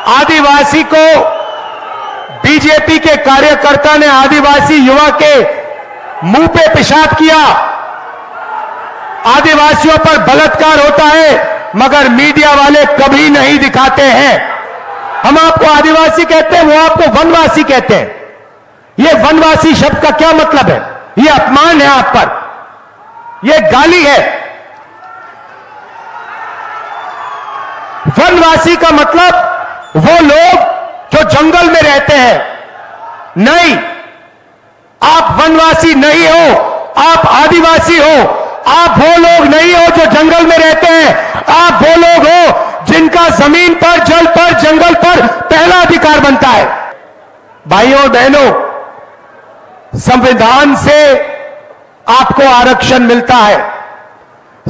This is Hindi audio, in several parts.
आदिवासी को बीजेपी के कार्यकर्ता ने आदिवासी युवा के मुंह पे पेशाब किया। आदिवासियों पर बलात्कार होता है मगर मीडिया वाले कभी नहीं दिखाते हैं। हम आपको आदिवासी कहते हैं, वो आपको वनवासी कहते हैं। यह वनवासी शब्द का क्या मतलब है? यह अपमान है आप पर, यह गाली है। वनवासी का मतलब वो लोग जो जंगल में रहते हैं। नहीं, आप वनवासी नहीं हो, आप आदिवासी हो। आप वो लोग नहीं हो जो जंगल में रहते हैं, आप वो लोग हो जिनका जमीन पर, जल पर, जंगल पर पहला अधिकार बनता है। भाइयों और बहनों, संविधान से आपको आरक्षण मिलता है,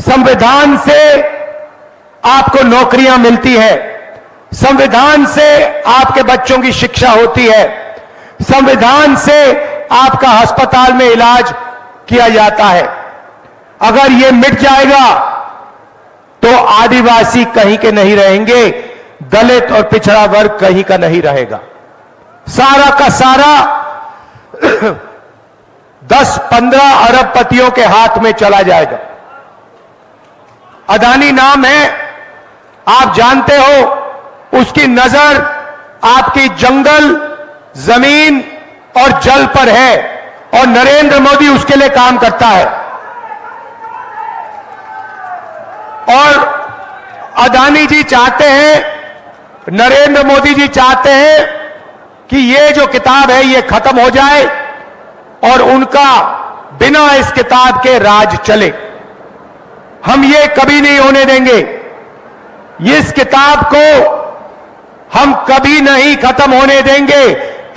संविधान से आपको नौकरियां मिलती है, संविधान से आपके बच्चों की शिक्षा होती है, संविधान से आपका अस्पताल में इलाज किया जाता है। अगर यह मिट जाएगा तो आदिवासी कहीं के नहीं रहेंगे, दलित और पिछड़ा वर्ग कहीं का नहीं रहेगा। सारा का सारा 10-15 अरबपतियों के हाथ में चला जाएगा। अदानी नाम है, आप जानते हो, उसकी नजर आपकी जंगल, जमीन और जल पर है और नरेंद्र मोदी उसके लिए काम करता है। और अदानी जी चाहते हैं, नरेंद्र मोदी जी चाहते हैं कि ये जो किताब है ये खत्म हो जाए और उनका बिना इस किताब के राज चले। हम ये कभी नहीं होने देंगे। इस किताब को हम कभी नहीं खत्म होने देंगे।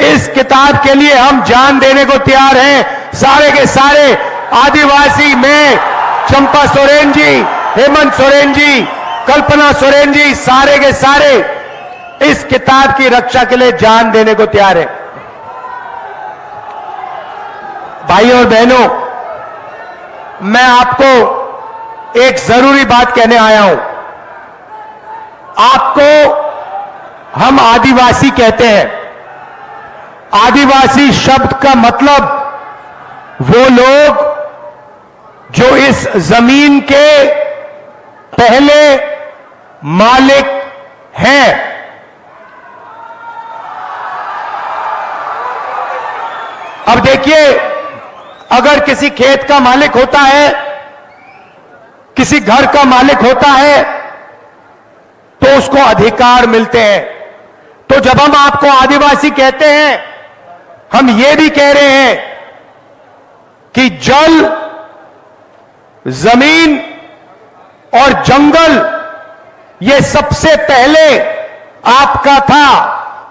इस किताब के लिए हम जान देने को तैयार हैं। सारे के सारे आदिवासी में चंपा सोरेन जी, हेमंत सोरेन जी, कल्पना सोरेन जी, सारे के सारे इस किताब की रक्षा के लिए जान देने को तैयार है। भाइयों और बहनों, मैं आपको एक जरूरी बात कहने आया हूं। आपको हम आदिवासी कहते हैं। आदिवासी शब्द का मतलब वो लोग जो इस जमीन के पहले मालिक हैं। अब देखिए, अगर किसी खेत का मालिक होता है, किसी घर का मालिक होता है, तो उसको अधिकार मिलते हैं। तो जब हम आपको आदिवासी कहते हैं, हम ये भी कह रहे हैं कि जल, जमीन और जंगल ये सबसे पहले आपका था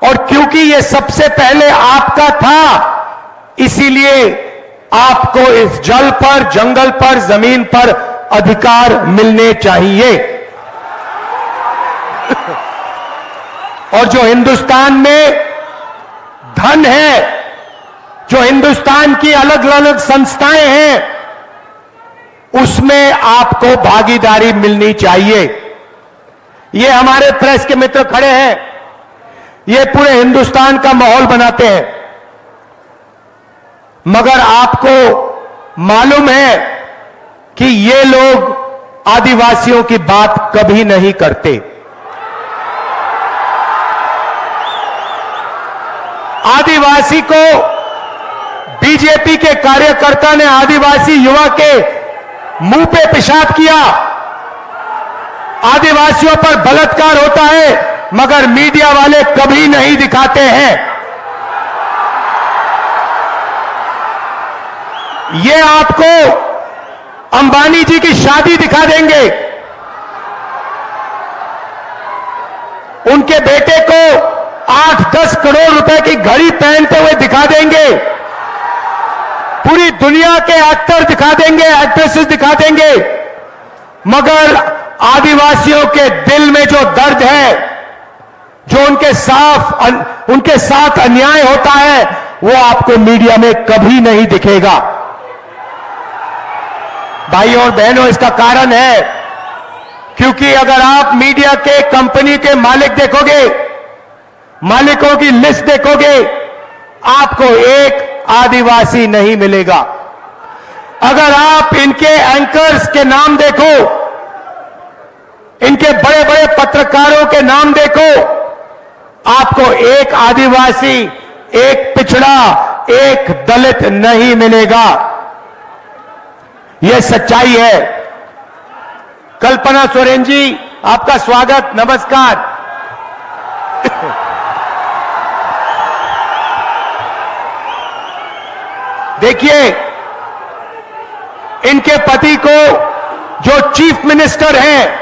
और क्योंकि ये सबसे पहले आपका था, इसीलिए आपको इस जल पर, जंगल पर, जमीन पर अधिकार मिलने चाहिए। और जो हिंदुस्तान में धन है, जो हिंदुस्तान की अलग अलग संस्थाएं हैं, उसमें आपको भागीदारी मिलनी चाहिए। ये हमारे प्रेस के मित्र खड़े हैं, ये पूरे हिंदुस्तान का माहौल बनाते हैं, मगर आपको मालूम है कि ये लोग आदिवासियों की बात कभी नहीं करते। आदिवासी को बीजेपी के कार्यकर्ता ने आदिवासी युवा के मुंह पे पेशाब किया। आदिवासियों पर बलात्कार होता है मगर मीडिया वाले कभी नहीं दिखाते हैं। ये आपको अंबानी जी की शादी दिखा देंगे, उनके बेटे को 8-10 करोड़ रुपए की घड़ी पहनते हुए दिखा देंगे, पूरी दुनिया के एक्टर दिखा देंगे, एक्ट्रेसेस दिखा देंगे, मगर आदिवासियों के दिल में जो दर्द है, जो उनके साथ अन्याय होता है, वो आपको मीडिया में कभी नहीं दिखेगा। भाइयों और बहनों, इसका कारण है क्योंकि अगर आप मीडिया के कंपनी के मालिक देखोगे मालिकों की लिस्ट देखोगे, आपको एक आदिवासी नहीं मिलेगा। अगर आप इनके एंकर्स के नाम देखो, इनके बड़े बड़े पत्रकारों के नाम देखो, आपको एक आदिवासी, एक पिछड़ा, एक दलित नहीं मिलेगा। यह सच्चाई है। कल्पना सोरेन जी, आपका स्वागत, नमस्कार। देखिए, इनके पति को जो चीफ मिनिस्टर हैं,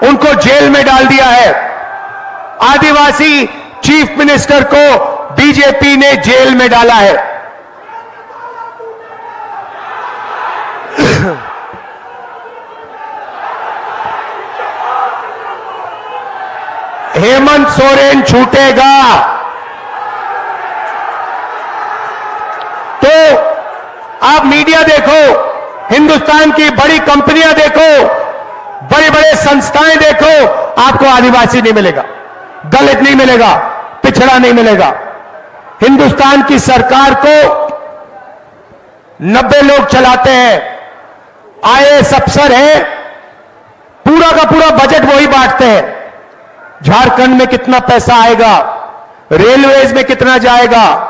उनको जेल में डाल दिया है। आदिवासी चीफ मिनिस्टर को बीजेपी ने जेल में डाला है। हेमंत सोरेन छूटेगा तो आप मीडिया देखो, हिंदुस्तान की बड़ी कंपनियां देखो, बड़े बड़े संस्थाएं देखो, आपको आदिवासी नहीं मिलेगा, दलित नहीं मिलेगा, पिछड़ा नहीं मिलेगा। हिंदुस्तान की सरकार को 90 लोग चलाते हैं, आईएएस अफसर हैं, पूरा का पूरा बजट वही बांटते हैं। झारखंड में कितना पैसा आएगा, रेलवेज में कितना जाएगा,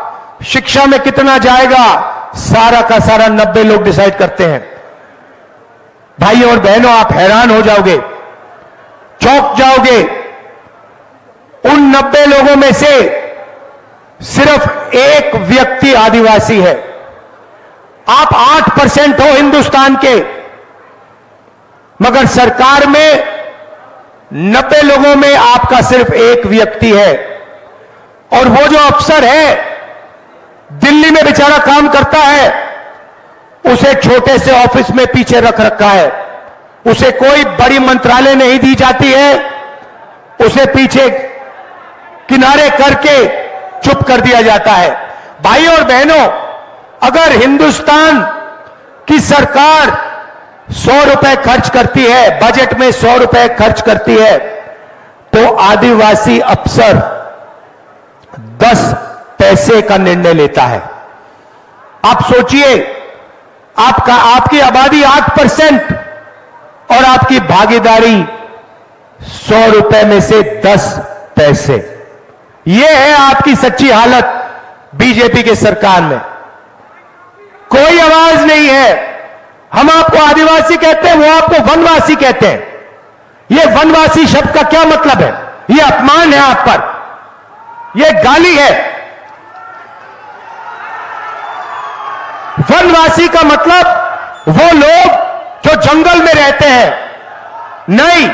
शिक्षा में कितना जाएगा, सारा का सारा 90 लोग डिसाइड करते हैं। भाइयों और बहनों, आप हैरान हो जाओगे, चौंक जाओगे। उन 90 लोगों में से सिर्फ एक व्यक्ति आदिवासी है। आप 8% हो हिंदुस्तान के, मगर सरकार में 90 लोगों में आपका सिर्फ एक व्यक्ति है। और वो जो अफसर है, दिल्ली में बेचारा काम करता है, उसे छोटे से ऑफिस में पीछे रख रखा है। उसे कोई बड़ी मंत्रालय नहीं दी जाती है, उसे पीछे किनारे करके चुप कर दिया जाता है। भाइयों और बहनों, अगर हिंदुस्तान की सरकार 100 रुपए खर्च करती है, बजट में 100 रुपए खर्च करती है, तो आदिवासी अफसर 10 पैसे का निर्णय लेता है। आप सोचिए, आपकी आबादी 8% और आपकी भागीदारी 100 रुपए में से 10 पैसे। यह है आपकी सच्ची हालत बीजेपी के सरकार में। कोई आवाज नहीं है। हम आपको आदिवासी कहते हैं, वो आपको वनवासी कहते हैं। यह वनवासी शब्द का क्या मतलब है? यह अपमान है आप पर, यह गाली है। वनवासी का मतलब वो लोग जो जंगल में रहते हैं। नहीं,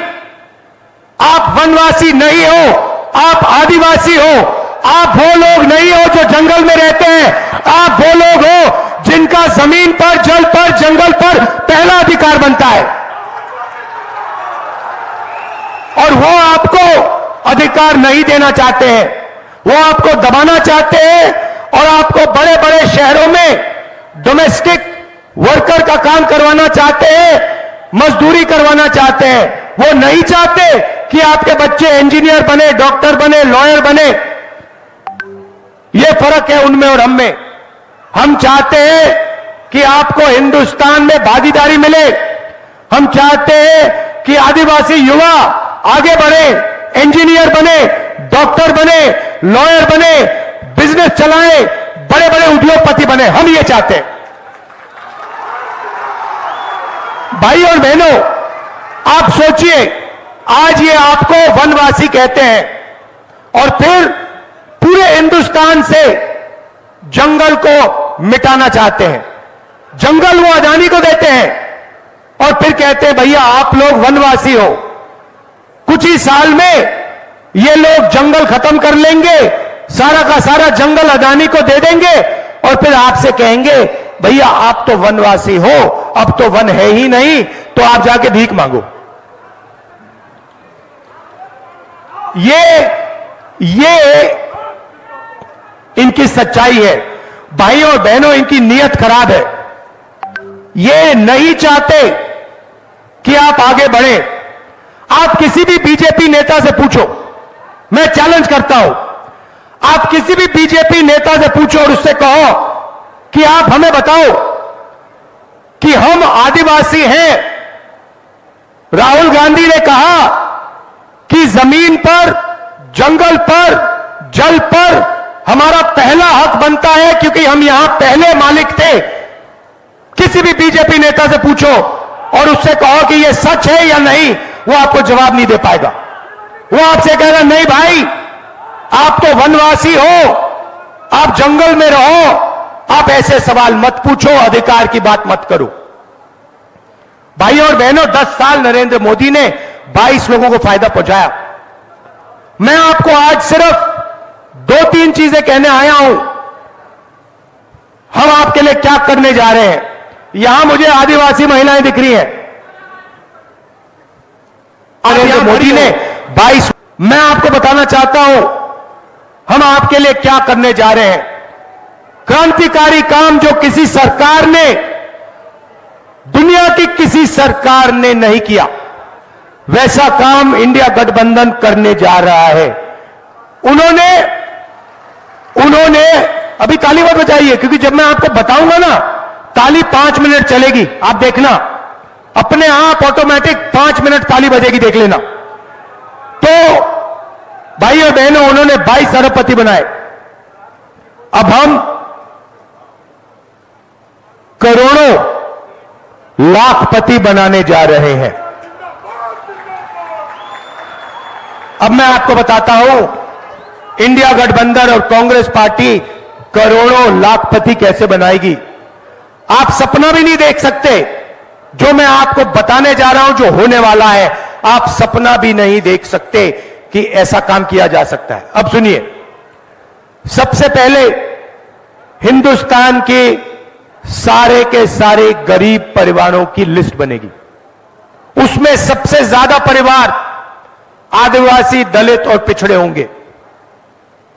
आप वनवासी नहीं हो, आप आदिवासी हो। आप वो लोग नहीं हो जो जंगल में रहते हैं, आप वो लोग हो जिनका जमीन पर, जल पर, जंगल पर पहला अधिकार बनता है। और वो आपको अधिकार नहीं देना चाहते हैं, वो आपको दबाना चाहते हैं और आपको बड़े बड़े शहरों में डोमेस्टिक वर्कर का काम करवाना चाहते हैं, मजदूरी करवाना चाहते हैं। वो नहीं चाहते कि आपके बच्चे इंजीनियर बने, डॉक्टर बने, लॉयर बने। ये फर्क है उनमें और हम में। हम चाहते हैं कि आपको हिंदुस्तान में भागीदारी मिले। हम चाहते हैं कि आदिवासी युवा आगे बढ़े, इंजीनियर बने, डॉक्टर बने, लॉयर बने, बिजनेस चलाएं, बड़े बड़े उद्योगपति बने। हम ये चाहते हैं। भाई और बहनों, आप सोचिए, आज ये आपको वनवासी कहते हैं और फिर पूरे हिंदुस्तान से जंगल को मिटाना चाहते हैं। जंगल वो अदानी को देते हैं और फिर कहते हैं भैया आप लोग वनवासी हो। कुछ ही साल में ये लोग जंगल खत्म कर लेंगे, सारा का सारा जंगल अदानी को दे देंगे और फिर आपसे कहेंगे भैया आप तो वनवासी हो, अब तो वन है ही नहीं, तो आप जाके भीख मांगो। ये इनकी सच्चाई है। भाइयों और बहनों, इनकी नीयत खराब है। ये नहीं चाहते कि आप आगे बढ़ें। आप किसी भी बीजेपी नेता से पूछो, मैं चैलेंज करता हूं, आप किसी भी बीजेपी नेता से पूछो और उससे कहो कि आप हमें बताओ कि हम आदिवासी हैं। राहुल गांधी ने कहा कि जमीन पर, जंगल पर, जल पर हमारा पहला हक बनता है क्योंकि हम यहां पहले मालिक थे। किसी भी बीजेपी नेता से पूछो और उससे कहो कि यह सच है या नहीं, वो आपको जवाब नहीं दे पाएगा। वो आपसे कहेगा नहीं भाई, आप तो वनवासी हो, आप जंगल में रहो, आप ऐसे सवाल मत पूछो, अधिकार की बात मत करो। भाइयों और बहनों, 10 साल नरेंद्र मोदी ने 22 लोगों को फायदा पहुंचाया। मैं आपको आज सिर्फ 2-3 चीजें कहने आया हूं। हम आपके लिए क्या करने जा रहे हैं। यहां मुझे आदिवासी महिलाएं दिख रही हैं। नरेंद्र मोदी ने 22, मैं आपको बताना चाहता हूं हम आपके लिए क्या करने जा रहे हैं। क्रांतिकारी काम जो किसी सरकार ने, दुनिया की किसी सरकार ने नहीं किया, वैसा काम इंडिया गठबंधन करने जा रहा है। उन्होंने अभी ताली मत बजाइए, क्योंकि जब मैं आपको बताऊंगा ना, ताली 5 मिनट चलेगी, आप देखना अपने आप ऑटोमेटिक 5 मिनट ताली बजेगी, देख लेना। तो भाई और बहनों, उन्होंने 22 अरबपति बनाए। अब हम करोड़ों लाखपति बनाने जा रहे हैं। अब मैं आपको बताता हूं इंडिया गठबंधन और कांग्रेस पार्टी करोड़ों लाखपति कैसे बनाएगी। आप सपना भी नहीं देख सकते। जो मैं आपको बताने जा रहा हूं, जो होने वाला है, आप सपना भी नहीं देख सकते कि ऐसा काम किया जा सकता है। अब सुनिए, सबसे पहले हिंदुस्तान के सारे के सारे गरीब परिवारों की लिस्ट बनेगी। उसमें सबसे ज्यादा परिवार आदिवासी, दलित और पिछड़े होंगे।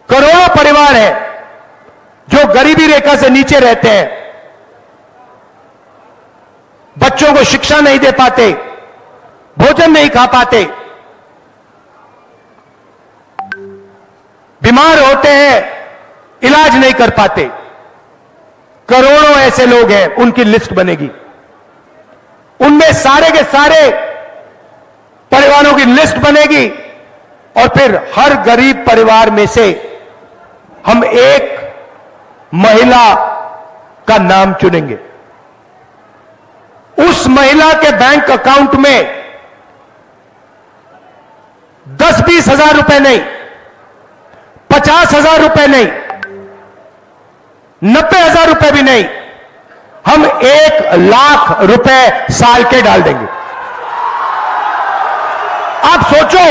करोड़ों परिवार हैं जो गरीबी रेखा से नीचे रहते हैं, बच्चों को शिक्षा नहीं दे पाते, भोजन नहीं खा पाते, बीमार होते हैं, इलाज नहीं कर पाते। करोड़ों ऐसे लोग हैं, उनकी लिस्ट बनेगी। उनमें सारे के सारे परिवारों की लिस्ट बनेगी और फिर हर गरीब परिवार में से हम एक महिला का नाम चुनेंगे। उस महिला के बैंक अकाउंट में 10-20 हजार रुपए नहीं, 50,000 रुपए नहीं, 90,000 रुपए भी नहीं, हम 1 लाख रुपए साल के डाल देंगे। आप सोचो,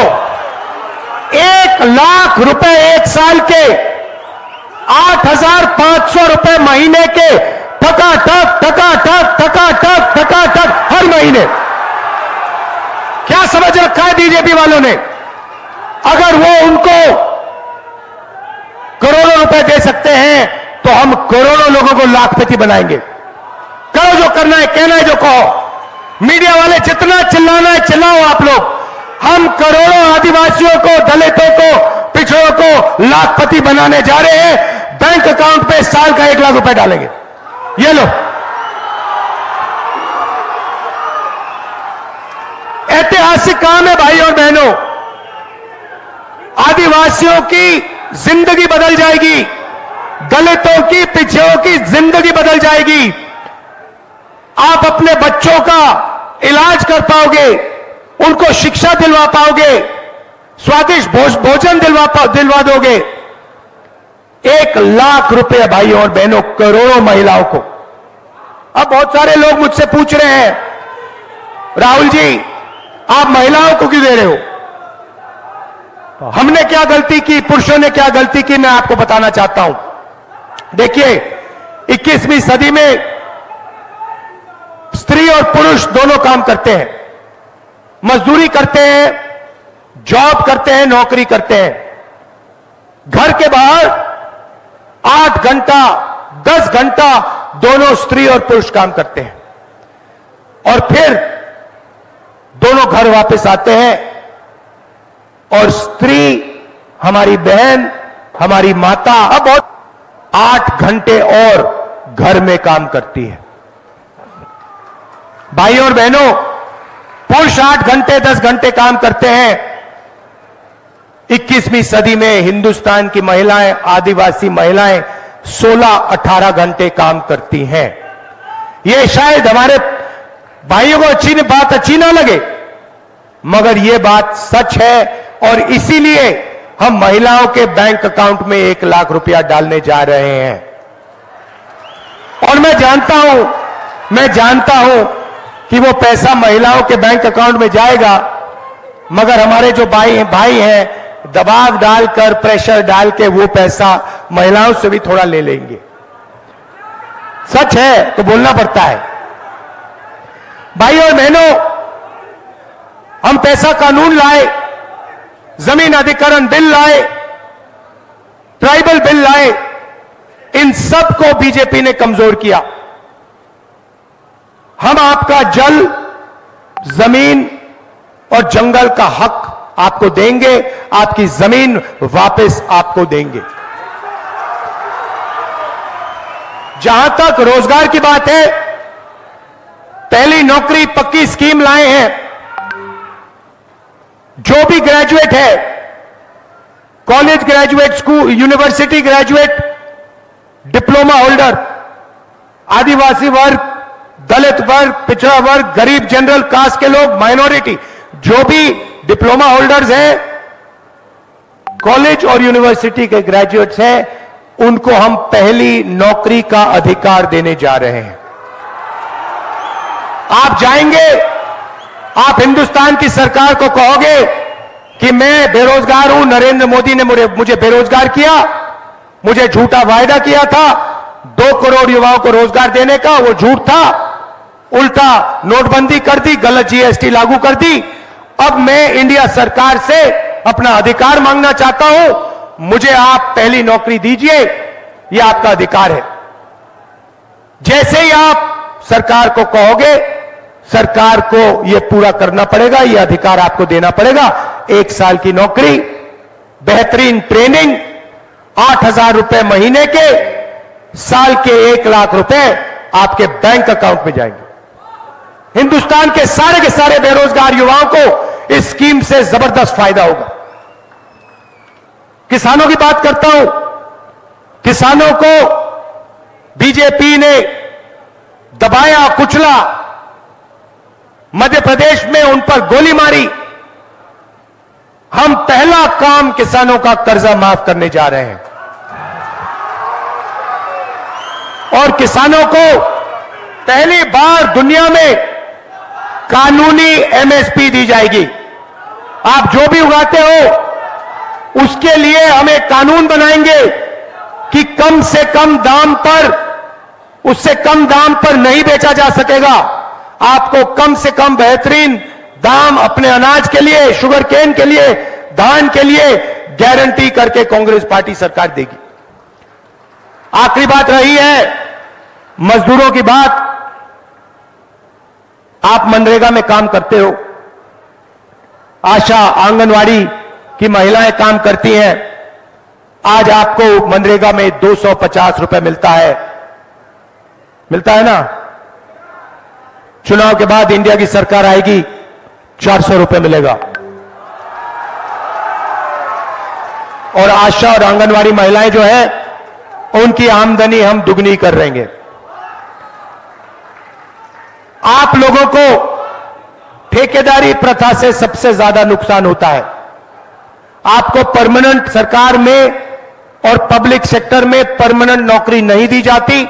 1 लाख रुपए एक साल के, 8,500 रुपए महीने के, ठकाठक ठकाठक ठकाठक ठकाठक हर महीने। क्या समझ रखा है बीजेपी वालों ने? अगर वो उनको करोड़ों रुपए दे सकते हैं तो हम करोड़ों लोगों को लाखपति बनाएंगे। करो जो करना है, कहना है जो कहो। मीडिया वाले जितना चिल्लाना है चिल्लाओ आप लोग। हम करोड़ों आदिवासियों को, दलितों को, पिछड़ों को लाखपति बनाने जा रहे हैं। बैंक अकाउंट पे साल का 1 लाख रुपए डालेंगे। ये लो, ऐतिहासिक काम है भाई और बहनों। आदिवासियों की जिंदगी बदल जाएगी, दलितों की, पिछड़ों की जिंदगी बदल जाएगी। आप अपने बच्चों का इलाज कर पाओगे, उनको शिक्षा दिलवा पाओगे, स्वादिष्ट भोजन दिलवा दोगे। 1 लाख रुपए भाई और बहनों, करोड़ों महिलाओं को। अब बहुत सारे लोग मुझसे पूछ रहे हैं, राहुल जी आप महिलाओं को क्यों दे रहे हो? हमने क्या गलती की, पुरुषों ने क्या गलती की, मैं आपको बताना चाहता हूं। देखिए, 21वीं सदी में स्त्री और पुरुष दोनों काम करते हैं, मजदूरी करते हैं, जॉब करते हैं, नौकरी करते हैं। घर के बाहर 8 घंटा 10 घंटा दोनों स्त्री और पुरुष काम करते हैं और फिर दोनों घर वापस आते हैं और स्त्री, हमारी बहन, हमारी माता अब 8 घंटे और घर में काम करती है। भाइयों और बहनों, पुरुष 8 घंटे 10 घंटे काम करते हैं। 21वीं सदी में हिंदुस्तान की महिलाएं, आदिवासी महिलाएं 16-18 घंटे काम करती हैं। यह शायद हमारे भाइयों को बात अच्छी ना लगे, मगर यह बात सच है। और इसीलिए हम महिलाओं के बैंक अकाउंट में 1 लाख रुपया डालने जा रहे हैं। और मैं जानता हूं कि वो पैसा महिलाओं के बैंक अकाउंट में जाएगा, मगर हमारे जो भाई हैं दबाव डालकर, प्रेशर डाल के वो पैसा महिलाओं से भी थोड़ा ले लेंगे। सच है तो बोलना पड़ता है। भाइयों और बहनों, हम पैसा कानून लाए, जमीन अधिग्रहण बिल लाए, ट्राइबल बिल लाए, इन सब को बीजेपी ने कमजोर किया। हम आपका जल, जमीन और जंगल का हक आपको देंगे, आपकी जमीन वापस आपको देंगे। जहां तक रोजगार की बात है, पहली नौकरी पक्की स्कीम लाए हैं। जो भी ग्रेजुएट है, college graduate, school university graduate, diploma holder, adivasi वर्ग, दलित वर्ग, पिछड़ा वर्ग, गरीब, जनरल कास्ट के लोग, माइनॉरिटी, जो भी डिप्लोमा होल्डर्स हैं, कॉलेज और यूनिवर्सिटी के ग्रेजुएट्स हैं, उनको हम पहली नौकरी का अधिकार देने जा रहे हैं। आप जाएंगे, आप हिंदुस्तान की सरकार को कहोगे कि मैं बेरोजगार हूं, नरेंद्र मोदी ने मुझे बेरोजगार किया, मुझे झूठा वायदा किया था 2 करोड़ युवाओं को रोजगार देने का, वो झूठ था, उल्टा नोटबंदी कर दी, गलत जीएसटी लागू कर दी। अब मैं इंडिया सरकार से अपना अधिकार मांगना चाहता हूं, मुझे आप पहली नौकरी दीजिए, यह आपका अधिकार है। जैसे ही आप सरकार को कहोगे, सरकार को यह पूरा करना पड़ेगा, यह अधिकार आपको देना पड़ेगा। 1 साल की नौकरी, बेहतरीन ट्रेनिंग, 8,000 रुपए महीने के, साल के 1 लाख रुपए आपके बैंक अकाउंट में जाएंगे। हिंदुस्तान के सारे बेरोजगार युवाओं को इस स्कीम से जबरदस्त फायदा होगा। किसानों की बात करता हूं। किसानों को बीजेपी ने दबाया, कुचला, मध्य प्रदेश में उन पर गोली मारी। हम पहला काम किसानों का कर्जा माफ करने जा रहे हैं और किसानों को पहली बार दुनिया में कानूनी एमएसपी दी जाएगी। आप जो भी उगाते हो उसके लिए हम एक कानून बनाएंगे कि कम से कम दाम पर, उससे कम दाम पर नहीं बेचा जा सकेगा। आपको कम से कम बेहतरीन दाम अपने अनाज के लिए, शुगर केन के लिए, धान के लिए गारंटी करके कांग्रेस पार्टी सरकार देगी। आखिरी बात रही है मजदूरों की बात। आप मनरेगा में काम करते हो, आशा आंगनवाड़ी की महिलाएं काम करती हैं। आज आपको मनरेगा में 250 रुपए मिलता है ना। चुनाव के बाद इंडिया की सरकार आएगी, 400 रुपए मिलेगा। और आशा और आंगनवाड़ी महिलाएं जो है उनकी आमदनी हम दुगनी कर देंगे। आप लोगों को ठेकेदारी प्रथा से सबसे ज्यादा नुकसान होता है। आपको परमानेंट सरकार में और पब्लिक सेक्टर में परमानेंट नौकरी नहीं दी जाती।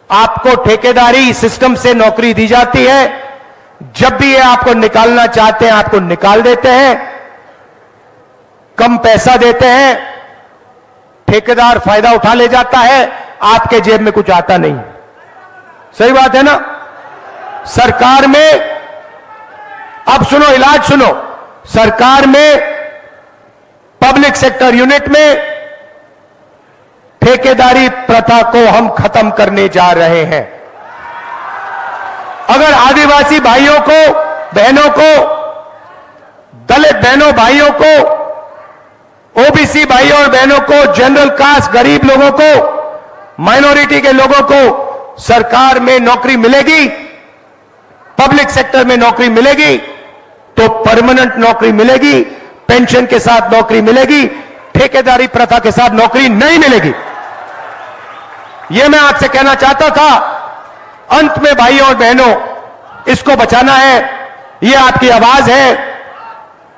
आपको ठेकेदारी सिस्टम से नौकरी दी जाती है। जब भी ये आपको निकालना चाहते हैं आपको निकाल देते हैं, कम पैसा देते हैं, ठेकेदार फायदा उठा ले जाता है, आपके जेब में कुछ आता नहीं। सही बात है ना। सरकार में, अब सुनो, इलाज सुनो, सरकार में पब्लिक सेक्टर यूनिट में ठेकेदारी प्रथा को हम खत्म करने जा रहे हैं। अगर आदिवासी भाइयों को, बहनों को, दलित बहनों भाइयों को ओबीसी भाइयों और बहनों को, जनरल कास्ट, गरीब लोगों को, माइनॉरिटी के लोगों को सरकार में नौकरी मिलेगी, पब्लिक सेक्टर में नौकरी मिलेगी तो परमानेंट नौकरी मिलेगी, पेंशन के साथ नौकरी मिलेगी, ठेकेदारी प्रथा के साथ नौकरी नहीं मिलेगी। यह मैं आपसे कहना चाहता था। अंत में भाइयों और बहनों, इसको बचाना है, यह आपकी आवाज है।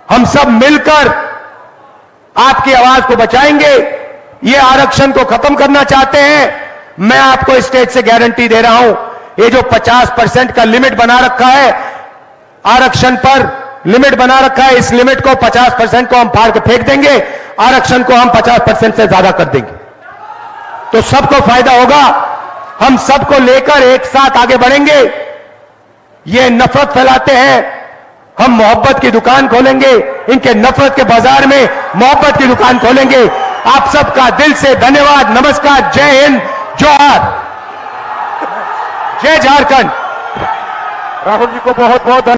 हम सब मिलकर आपकी आवाज को बचाएंगे। ये आरक्षण को खत्म करना चाहते हैं। मैं आपको स्टेज से गारंटी दे रहा हूं, ये जो 50% का लिमिट बना रखा है, आरक्षण पर लिमिट बना रखा है, इस लिमिट को 50% को हम फाड़ के फेंक देंगे, आरक्षण को हम 50% से ज्यादा कर देंगे, तो सबको फायदा होगा। हम सबको लेकर एक साथ आगे बढ़ेंगे। ये नफरत फैलाते हैं, हम मोहब्बत की दुकान खोलेंगे, इनके नफरत के बाजार में मोहब्बत की दुकान खोलेंगे। आप सबका दिल से धन्यवाद, नमस्कार, जय हिंद, जोहार, जय झारखंड। राहुल जी को बहुत बहुत